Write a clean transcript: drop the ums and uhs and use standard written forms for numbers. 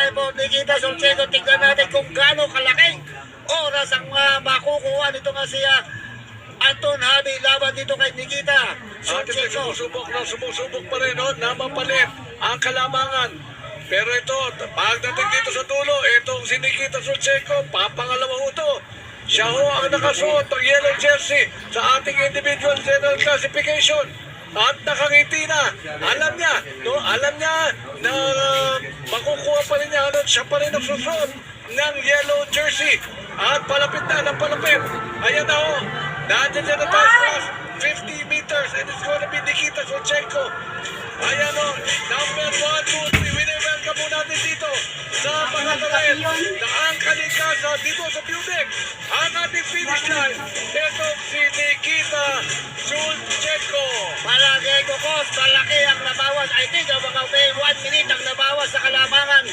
time for Nikita Solcheco. Tignan natin kung gaano kalaking oras ang makukuha nito nga siya Anton Javi laban dito kay Nikita Solcheco. Sumusubok pa rin, no? Na mapalit ang kalamangan. Pero ito, pagdating dito sa dulo, itong si Nikita Solcheco, papangalawa ho ito. Siya ho ang nakasuot ng yellow jersey sa ating individual general classification. At nakangiti na. Alam niya, no? Alam niya na makukuha pa rin niya. Ano? Siya pa rin ang susuot ng yellow jersey. At palapit na ng palapit. Ayan na ho. Nandiyan siya na taas 50 meters and it's gonna be Nikita Solcheco. Ayan o, number 1, 2, 3. Winewelcome mo natin dito sa mga kalit na ang kalikasan dito sa Pubic. Ang ating finish line, ito si Nikita Solcheco. Malaki ko, malaki ang nabawas. I think mga 1 minute ang nabawas sa kalamangan